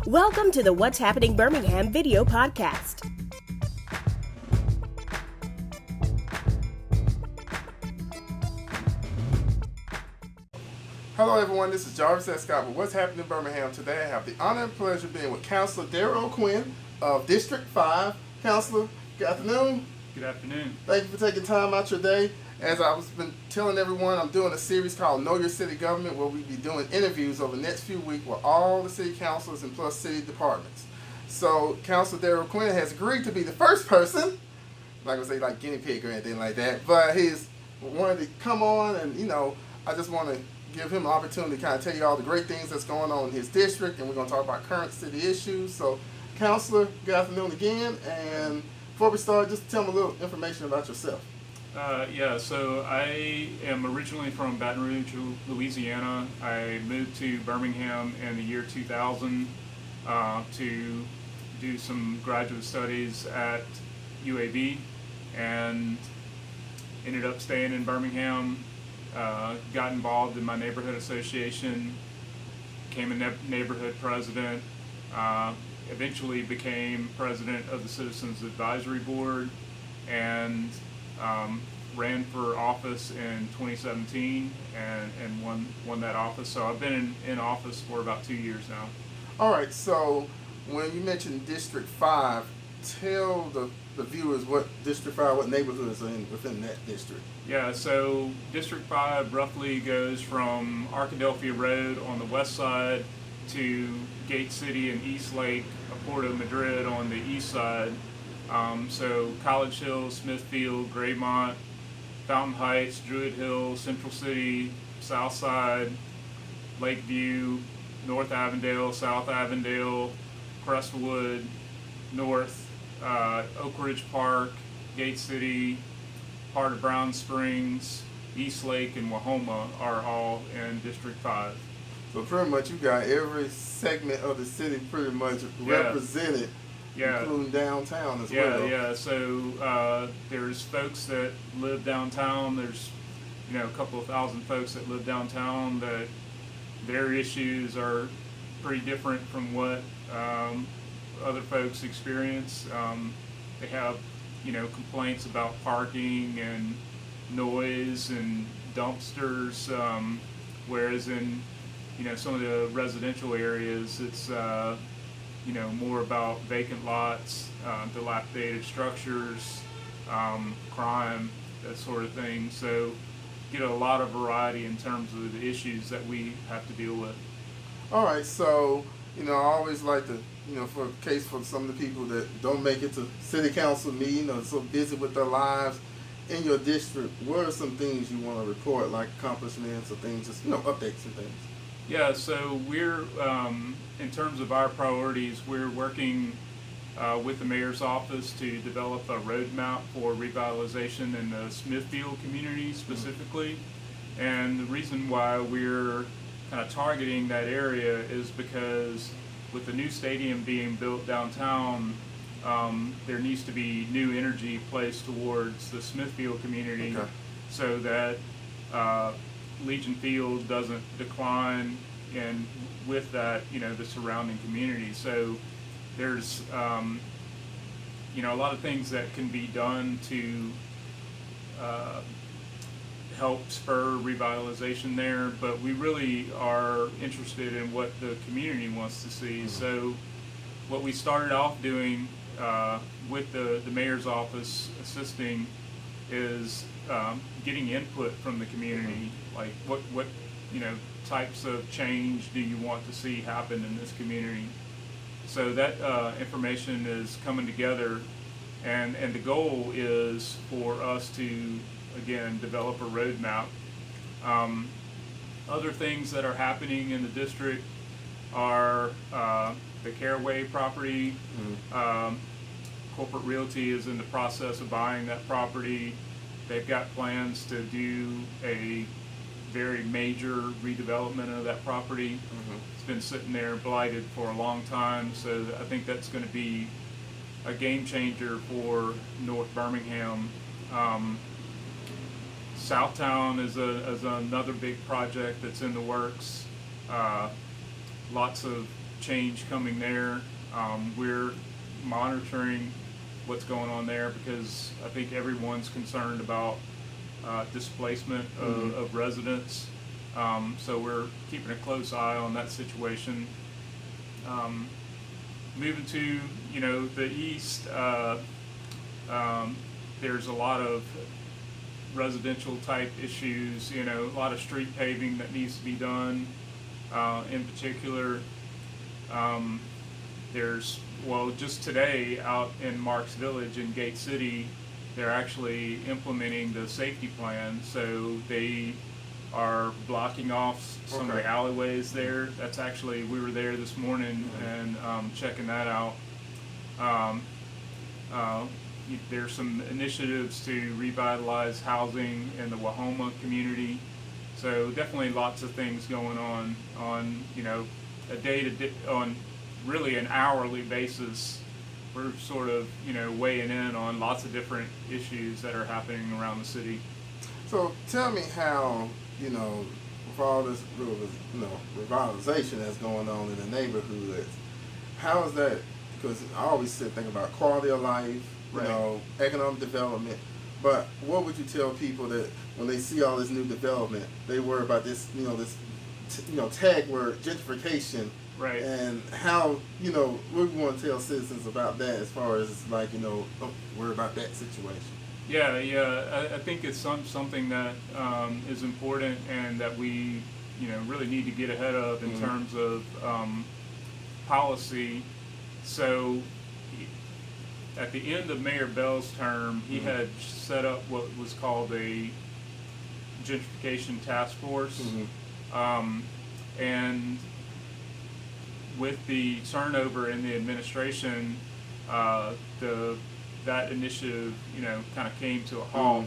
Welcome to the What's Happening Birmingham video podcast. Hello everyone, this is Jarvis S. Scott with What's Happening in Birmingham. Today I have the honor and pleasure of being with Councilor Darrell of District 5. Councilor, good afternoon. Good afternoon. Thank you for taking time out your day. As I've been telling everyone, I'm doing a series called Know Your City Government, where we'll be doing interviews over the next few weeks with all the city councilors and plus city departments. So Councilor Darrell has agreed to be the first person, I'm not going to say like guinea pig or anything like that, but he's wanted to come on, and I just want to give him an opportunity to kind of tell you all the great things that's going on in his district, and we're going to talk about current city issues. So Councilor, good afternoon again, and before we start, just tell me a little information about yourself. So I am originally from Baton Rouge, Louisiana. I moved to Birmingham in the year 2000 to do some graduate studies at UAB, and ended up staying in Birmingham. Got involved in my neighborhood association, became a neighborhood president, eventually became president of the Citizens Advisory Board, and ran for office in 2017 and won that office. So I've been in office for about 2 years now. All right, so when you mentioned District 5, tell the viewers what District 5, what neighborhoods are within that district. Yeah, so District 5 roughly goes from Arkadelphia Road on the west side to Gate City and East Lake, Porto Madrid on the east side. So College Hill, Smithfield, Graymont, Fountain Heights, Druid Hill, Central City, South Side, Lakeview, North Avondale, South Avondale, Crestwood, North, Oak Ridge Park, Gate City, part of Brown Springs, East Lake, and Wahoma are all in District 5. So pretty much you got every segment of the city pretty much represented, including downtown as well. Yeah. So there's folks that live downtown. There's a couple of thousand folks that live downtown that their issues are pretty different from what other folks experience. They have complaints about parking and noise and dumpsters, whereas in some of the residential areas, it's more about vacant lots, dilapidated structures, crime, that sort of thing. So get a lot of variety in terms of the issues that we have to deal with. All right, so I always like to for a case for some of the people that don't make it to city council meeting or so busy with their lives in your district, what are some things you want to report, like accomplishments or things, just updates and things? Yeah, so we're in terms of our priorities, we're working with the mayor's office to develop a roadmap for revitalization in the Smithfield community specifically. And the reason why we're kind of targeting that area is because with the new stadium being built downtown, there needs to be new energy placed towards the Smithfield community, so that Legion Field doesn't decline, and with that, the surrounding community. So there's a lot of things that can be done to help spur revitalization there, but we really are interested in what the community wants to see. So what we started off doing with the mayor's office assisting is getting input from the community, like what types of change do you want to see happen in this community. So that information is coming together, and the goal is for us to again develop a roadmap. Other things that are happening in the district are the Caraway property. Corporate Realty is in the process of buying that property. They've got plans to do a very major redevelopment of that property. It's been sitting there blighted for a long time, so I think that's going to be a game changer for North Birmingham. Southtown is another big project that's in the works. Lots of change coming there. We're monitoring what's going on there because I think everyone's concerned about displacement of residents. So we're keeping a close eye on that situation. Moving to, the east, there's a lot of residential type issues, a lot of street paving that needs to be done. In particular, just today out in Marks Village in Gate City, they're actually implementing the safety plan. So they are blocking off some of the alleyways there. That's actually, we were there this morning and checking that out. There's some initiatives to revitalize housing in the Wahoma community. So definitely lots of things going on on really an hourly basis. We're sort of, weighing in on lots of different issues that are happening around the city. So tell me how, with all this revitalization that's going on in the neighborhoods, how is that, because I always think about quality of life, economic development, but what would you tell people that when they see all this new development, they worry about this, tag word, gentrification, right? And how, what we want to tell citizens about that as far as don't worry about that situation. Yeah. I think it's something that is important and that we, really need to get ahead of in terms of policy. So at the end of Mayor Bell's term, he had set up what was called a gentrification task force. And with the turnover in the administration, that initiative, kind of came to a halt.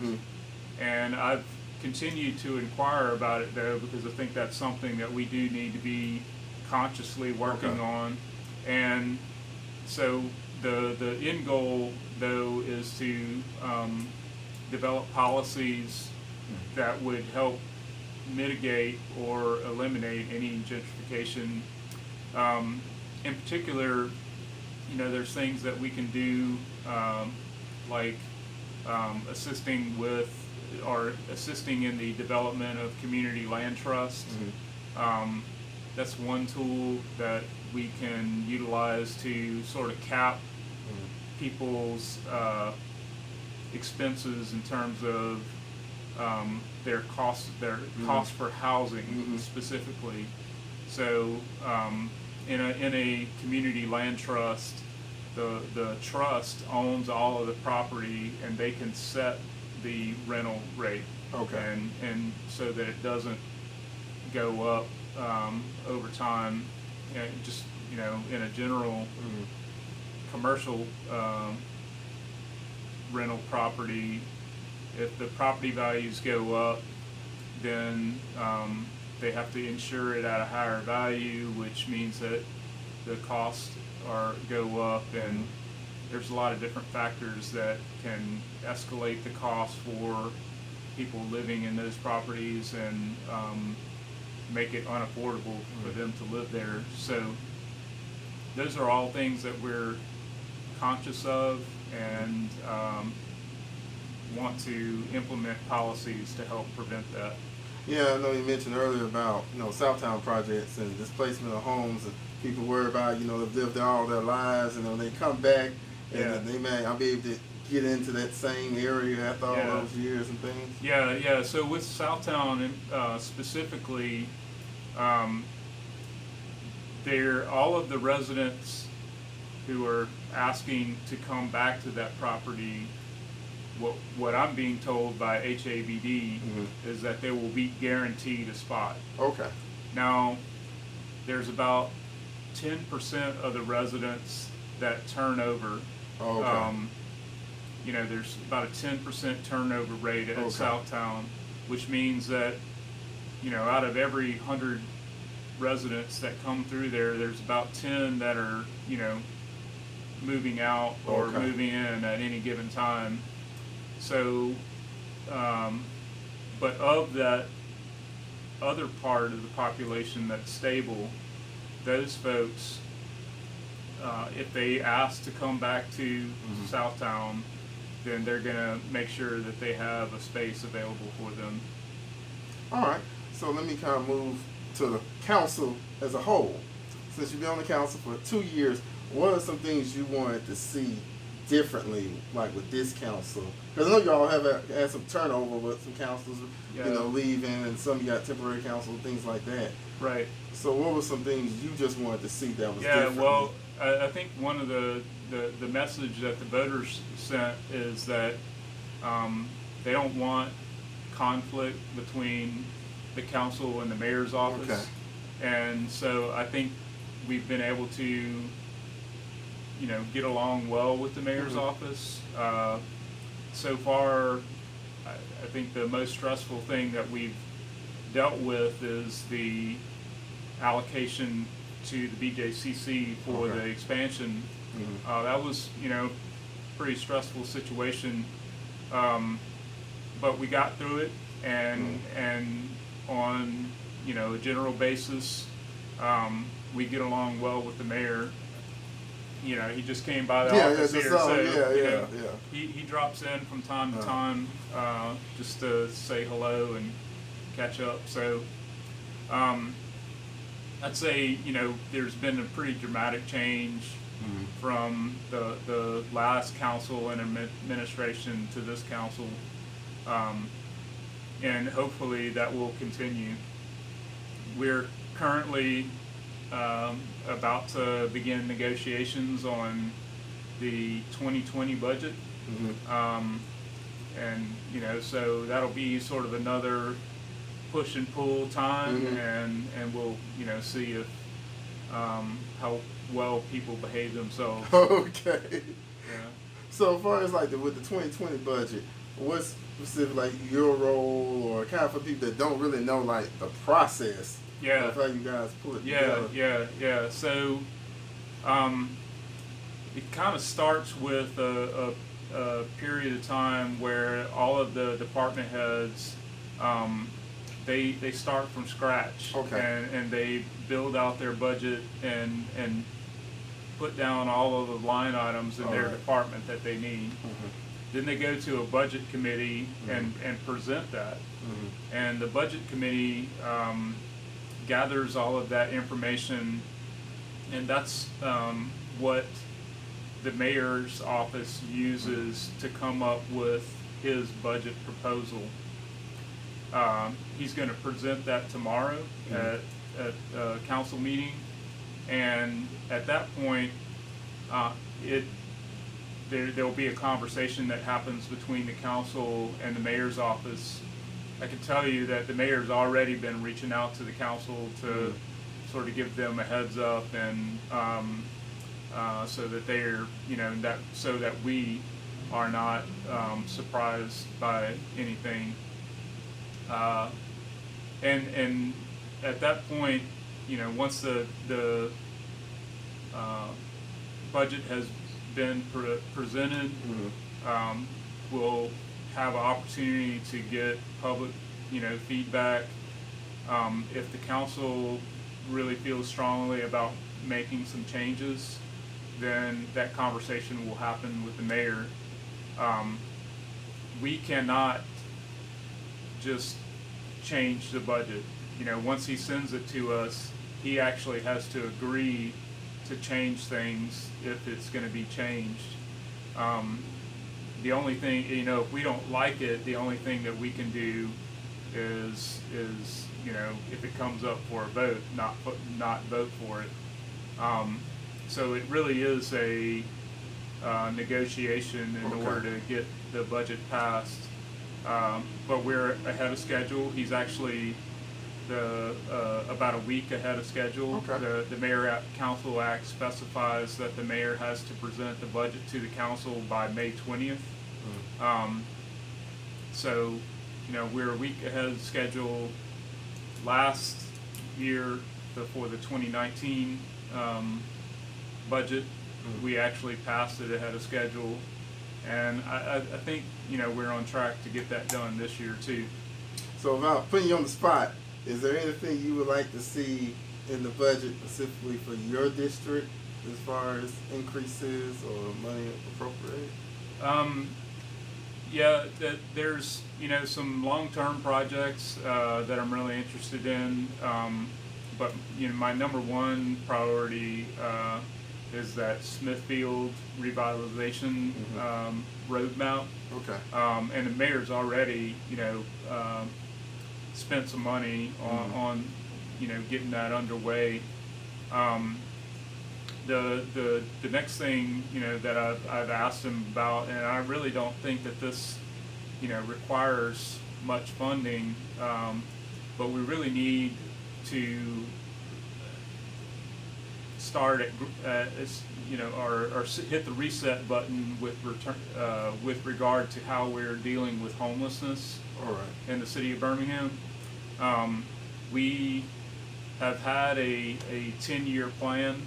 And I've continued to inquire about it, though, because I think that's something that we do need to be consciously working on. And so the end goal, though, is to develop policies that would help mitigate or eliminate any gentrification. In particular, there's things that we can do, like assisting with or assisting in the development of community land trusts. That's one tool that we can utilize to sort of cap people's expenses in terms of their cost for housing specifically. So in a community land trust, the trust owns all of the property and they can set the rental rate. And so that it doesn't go up over time. Just in a general commercial rental property, if the property values go up, then they have to insure it at a higher value, which means that the costs go up, and there's a lot of different factors that can escalate the cost for people living in those properties and make it unaffordable for them to live there. So those are all things that we're conscious of and want to implement policies to help prevent that. Yeah, I know you mentioned earlier about Southtown projects and displacement of homes, and people worry about they've lived there all their lives, and when they come back, and they may not be able to get into that same area after all those years and things. Yeah. So with Southtown specifically, all of the residents who are asking to come back to that property, what I'm being told by HABD is that they will be guaranteed a spot. Now, there's about 10% of the residents that turn over. There's about a 10% turnover rate at Southtown, which means that, out of every 100 residents that come through there, there's about 10 that are, moving out or moving in at any given time. So, but of that other part of the population that's stable, those folks, if they ask to come back to Southtown, then they're going to make sure that they have a space available for them. All right. So let me kind of move to the council as a whole. Since you've been on the council for 2 years, what are some things you wanted to see differently, like with this council? Because I know y'all have had some turnover with some councils, leaving, and some you got temporary council, things like that. Right. So what were some things you just wanted to see that was different? different? Well, I think one of the message that the voters sent is that they don't want conflict between the council and the mayor's office. Okay. And so I think we've been able to, get along well with the mayor's office. So far, I think the most stressful thing that we've dealt with is the allocation to the BJCC for the expansion. That was, pretty stressful situation, but we got through it, and on a general basis, we get along well with the mayor. He just came by the office here, so he drops in from time to time just to say hello and catch up. So I'd say there's been a pretty dramatic change from the last council and administration to this council, and hopefully that will continue. We're currently about to begin negotiations on the 2020 budget, and so that'll be sort of another push and pull time, and we'll see if how well people behave themselves. Okay. Yeah. So as far as with the 2020 budget, what's specific your role, or kind of for people that don't really know the process? Yeah. Of how you guys pull it together. Yeah. So it kind of starts with a period of time where all of the department heads they start from scratch, and they build out their budget and put down all of the line items in their department that they need. Then they go to a budget committee and present that, and the budget committee gathers all of that information, and that's what the mayor's office uses to come up with his budget proposal. He's going to present that tomorrow at a council meeting, and at that point, there'll be a conversation that happens between the council and the mayor's office. I can tell you that the mayor's already been reaching out to the council to sort of give them a heads up, and so that they're so that we are not surprised by anything. And at that point, once the budget has been presented, we'll have an opportunity to get public, feedback. If the council really feels strongly about making some changes, then that conversation will happen with the mayor. We cannot just change the budget. Once he sends it to us, he actually has to agree to change things if it's going to be changed. The only thing, if we don't like it, the only thing that we can do is if it comes up for a vote, not vote for it. So it really is a negotiation in order to get the budget passed. But we're ahead of schedule. He's actually about a week ahead of schedule. The Mayor Council Act specifies that the mayor has to present the budget to the council by May 20th. So, we're a week ahead of schedule. Last year, for the 2019 budget, we actually passed it ahead of schedule. And I think, we're on track to get that done this year too. So without putting you on the spot, is there anything you would like to see in the budget specifically for your district as far as increases or money appropriated? Yeah, there's some long-term projects that I'm really interested in, but my number one priority is that Smithfield revitalization road mount. Okay. And the mayor's already spent some money on getting that underway. The next thing that I've asked him about, and I really don't think that this requires much funding, but we really need to start at or hit the reset button with regard to how we're dealing with homelessness. All right. In the city of Birmingham. We have had a 10-year plan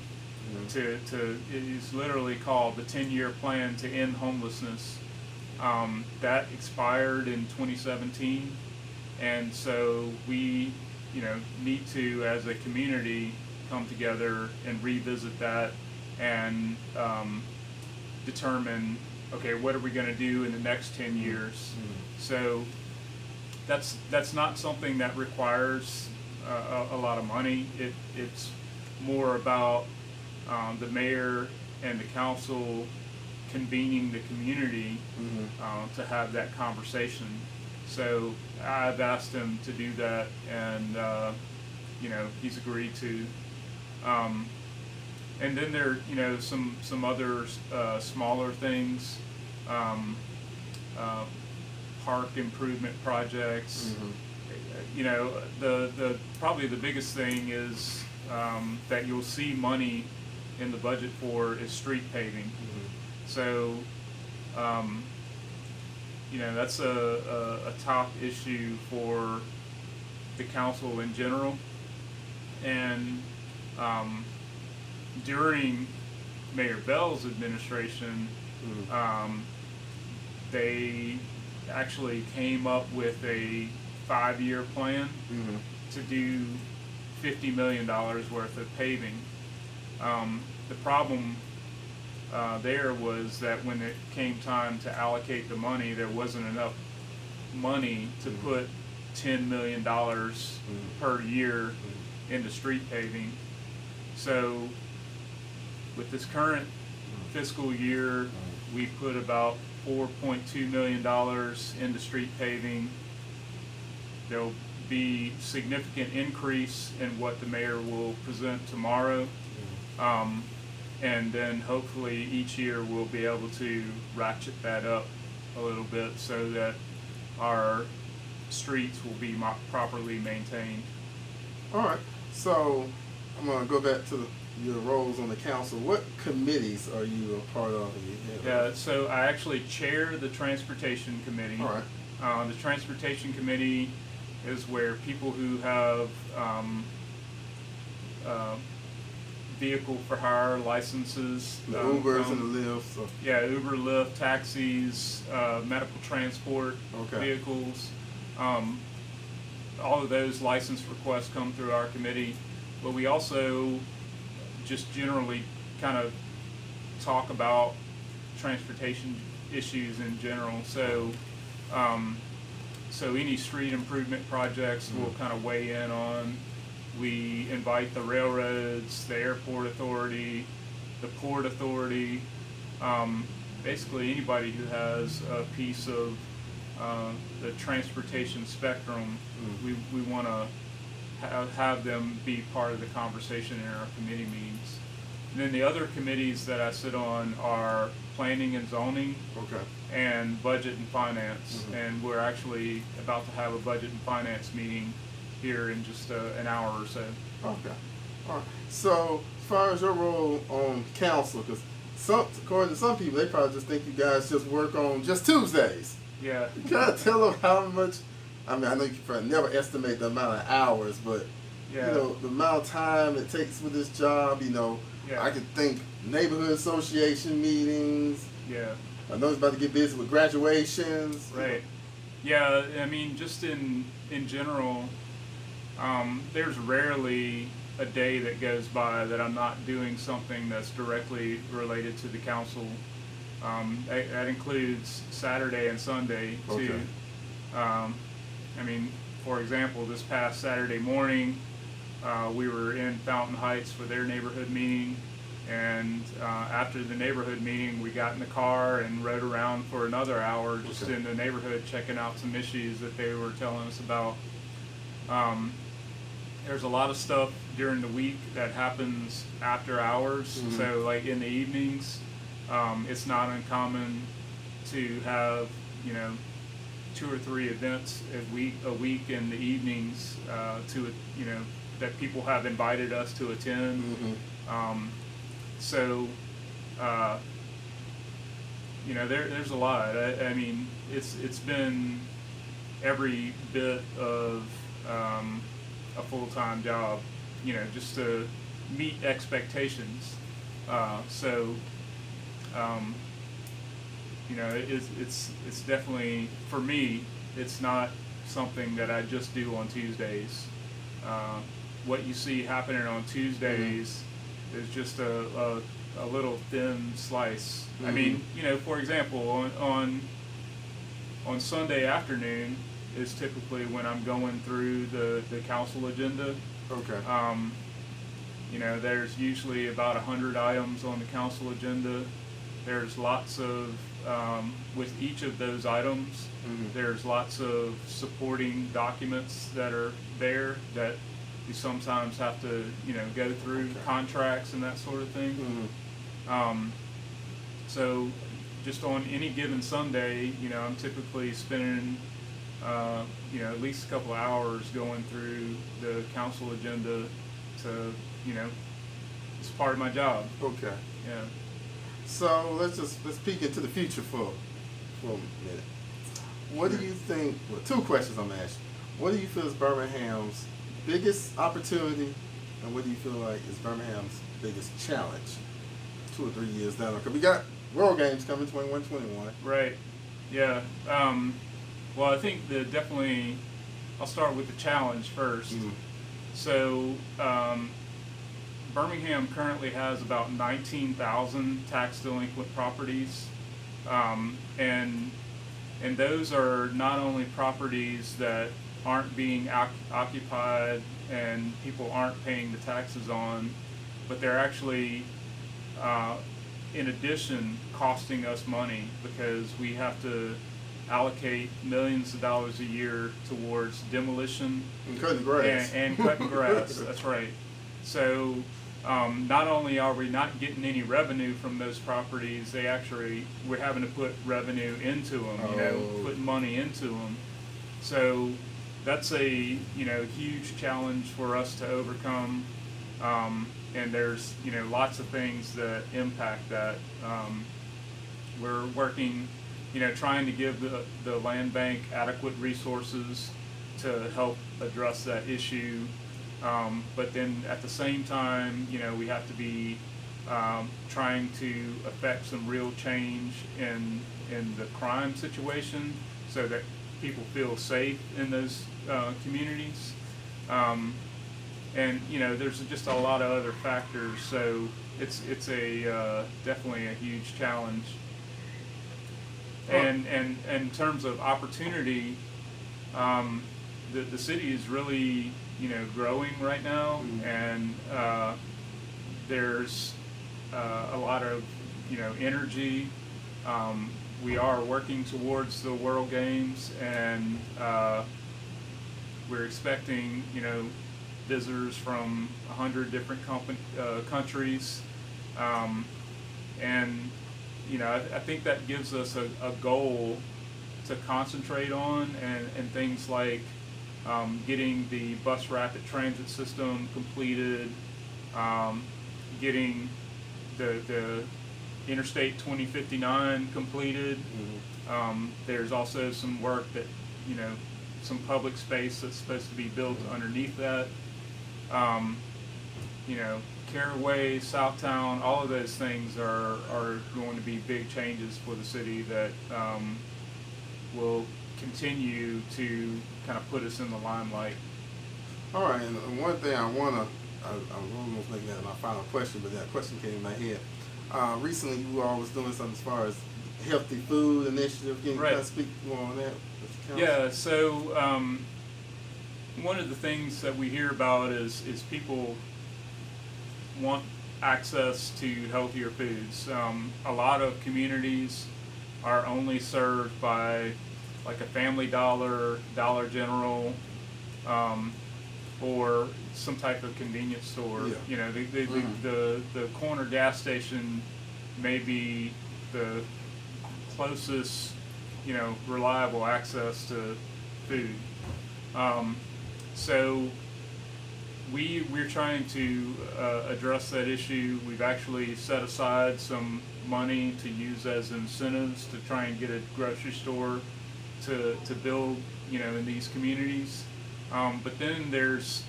to it is literally called the 10-year plan to end homelessness. That expired in 2017, and so we need to, as a community, come together and revisit that and determine, okay, what are we going to do in the next 10 years? So that's not something that requires a lot of money. It's more about the mayor and the council convening the community to have that conversation. So I've asked him to do that, and he's agreed to. And then there some other smaller things, park improvement projects. The probably the biggest thing is that you'll see money in the budget for is street paving. So that's a top issue for the council in general, and during Mayor Bell's administration, they actually came up with a 5-year plan to do $50 million worth of paving. The problem there was that when it came time to allocate the money, there wasn't enough money to put $10 million per year into street paving. So with this current fiscal year, we put about $4.2 million into street paving. There'll be significant increase in what the mayor will present tomorrow. And then hopefully each year we'll be able to ratchet that up a little bit so that our streets will be properly maintained. All right. So I'm going to go back to your roles on the council. What committees are you a part of? Yeah, so I actually chair the Transportation Committee. All right. The Transportation Committee is where people who have vehicle for hire licenses, the Ubers and the Lyfts. So. Yeah, Uber, Lyft, taxis, medical transport vehicles. All of those license requests come through our committee, but we also just generally kind of talk about transportation issues in general. So, so any street improvement projects we'll kind of weigh in on. We invite the railroads, the airport authority, the port authority, basically anybody who has a piece of the transportation spectrum. We want to have them be part of the conversation in our committee meetings. And then the other committees that I sit on are planning and zoning, and budget and finance. And we're actually about to have a budget and finance meeting here in just an hour or so. Okay. All right. So as far as your role on council, because according to some people, they probably just think you guys just work on just Tuesdays. Yeah. You gotta tell them how much. I mean, I know you can probably never estimate the amount of hours, but yeah, the amount of time it takes with this job. Yeah. I could think neighborhood association meetings. Yeah. I know it's about to get busy with graduations. Right. Yeah. I mean, just in general, there's rarely a day that goes by that I'm not doing something that's directly related to the council. That includes Saturday and Sunday too. Okay. I mean, for example, this past Saturday morning, we were in Fountain Heights for their neighborhood meeting, and after the neighborhood meeting, we got in the car and rode around for another hour just in the neighborhood checking out some issues that they were telling us about. There's a lot of stuff during the week that happens after hours, so like in the evenings, it's not uncommon to have, 2 or 3 events a week in the evenings that people have invited us to attend. There's a lot. I mean, it's been every bit of a full-time job, just to meet expectations. It's definitely, for me, it's not something that I just do on Tuesdays. What you see happening on Tuesdays is just a little thin slice. I mean, for example, on Sunday afternoon is typically when I'm going through the council agenda. Okay. There's usually about 100 items on the council agenda. There's lots of, with each of those items, there's lots of supporting documents that are there that you sometimes have to, go through, contracts and that sort of thing. So just on any given Sunday, I'm typically spending, at least a couple of hours going through the council agenda to, it's part of my job. Okay. Yeah. So let's peek into the future for a minute. What do you think? Well, 2 questions I'm gonna ask you. What do you feel is Birmingham's biggest opportunity, and what do you feel like is Birmingham's biggest challenge 2 or 3 years down? Because we got World Games coming 21-21. Right. Yeah. Well, I think definitely, I'll start with the challenge first. So, Birmingham currently has about 19,000 tax delinquent properties, and those are not only properties that aren't being occupied and people aren't paying the taxes on, but they're actually, in addition, costing us money because we have to allocate millions of dollars a year towards demolition And cutting grass. and cutting grass. That's right. So not only are we not getting any revenue from those properties, we're having to put revenue into them, put money into them. So that's a huge challenge for us to overcome. And there's lots of things that impact that. We're working, trying to give the land bank adequate resources to help address that issue. But then at the same time, we have to be trying to affect some real change in the crime situation so that people feel safe in those communities. And there's just a lot of other factors, so it's definitely a huge challenge. And in terms of opportunity, the city is really growing right now, and there's a lot of energy. We are working towards the World Games, and we're expecting visitors from 100 different countries, and I think that gives us a goal to concentrate on, and things like getting the bus rapid transit system completed, getting the Interstate 2059 completed. There's also some work that, some public space that's supposed to be built underneath that. Caraway, Southtown, all of those things are going to be big changes for the city that will continue to kind of put us in the limelight. All right, and one thing I want to I'm almost making that my final question, but that question came in my head. Recently, you all was doing something as far as healthy food initiative. Can you kind of speak more on that? Yeah, so one of the things that we hear about is people want access to healthier foods. A lot of communities are only served by like a Family Dollar, Dollar General, or some type of convenience store. Yeah. You know, the corner gas station may be the closest, you know, reliable access to food. So we're trying to address that issue. We've actually set aside some money to use as incentives to try and get a grocery store to build, you know, in these communities. But then there's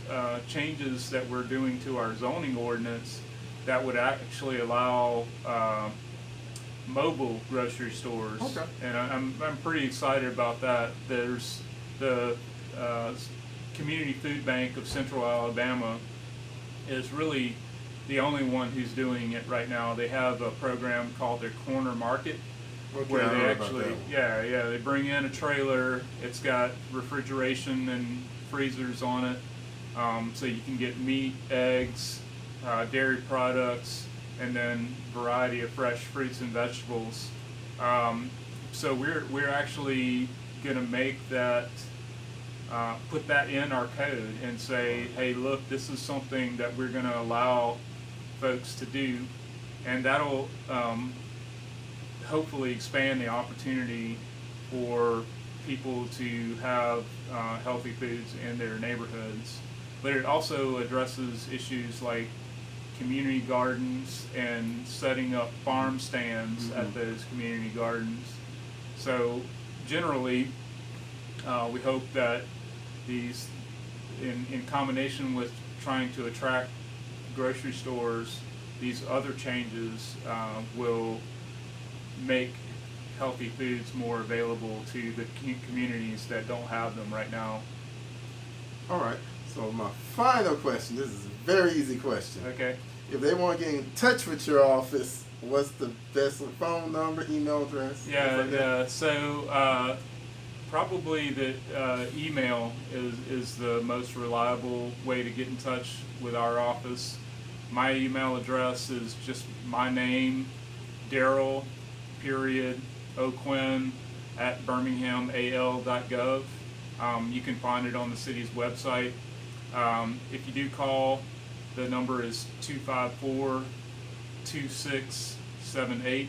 changes that we're doing to our zoning ordinance that would actually allow mobile grocery stores. Okay. And I'm pretty excited about that. There's the Community Food Bank of Central Alabama is really the only one who's doing it right now. They have a program called their Corner Market, where they actually, they bring in a trailer. It's got refrigeration and freezers on it, so you can get meat, eggs, dairy products, and then variety of fresh fruits and vegetables. So we're actually going to make that, put that in our code and say, hey, look, this is something that we're going to allow folks to do, and that'll hopefully expand the opportunity for people to have healthy foods in their neighborhoods. But it also addresses issues like community gardens and setting up farm stands at those community gardens. So generally, we hope that these, in combination with trying to attract grocery stores, these other changes will make healthy foods more available to the communities that don't have them right now. All right. So my final question, this is a very easy question. Okay. If they want to get in touch with your office, what's the best phone number, email address? So probably the email is the most reliable way to get in touch with our office. My email address is just my name, Darrell, O'Quinn @birminghamal.gov. You can find it on the city's website. If you do call, the number is 254-2678.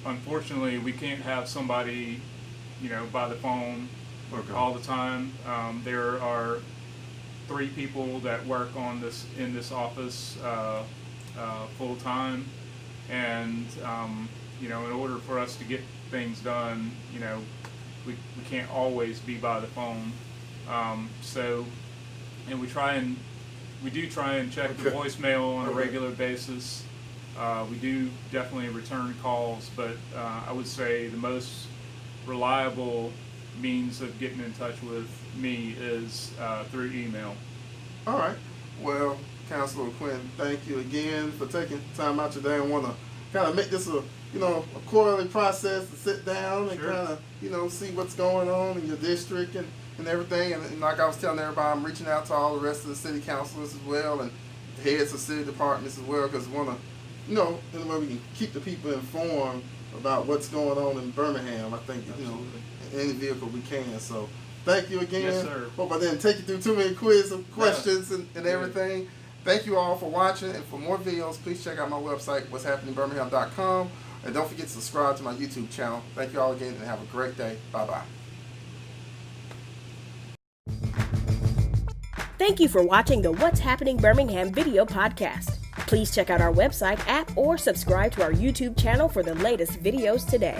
Unfortunately, we can't have somebody, you know, by the phone all the time. There are 3 people that work in this office full time, and you know, in order for us to get things done, you know, we can't always be by the phone. And we do try and check the voicemail on a regular basis. We do definitely return calls, but I would say the most reliable means of getting in touch with me is through email. All right. Well, Councilor Quinn, thank you again for taking time out today. I want to kind of make this a quarterly process to sit down and kind of, see what's going on in your district and everything. And like I was telling everybody, I'm reaching out to all the rest of the city councilors as well and heads of city departments as well, because we want to, in a way we can keep the people informed about what's going on in Birmingham. I think, in any vehicle we can. So thank you again. Yes, sir. Hope I didn't take you through too many questions and everything. Thank you all for watching, and for more videos, please check out my website, what'shappeningbirmingham.com, and don't forget to subscribe to my YouTube channel. Thank you all again, and have a great day. Bye-bye. Thank you for watching the What's Happening Birmingham video podcast. Please check out our website, app, or subscribe to our YouTube channel for the latest videos today.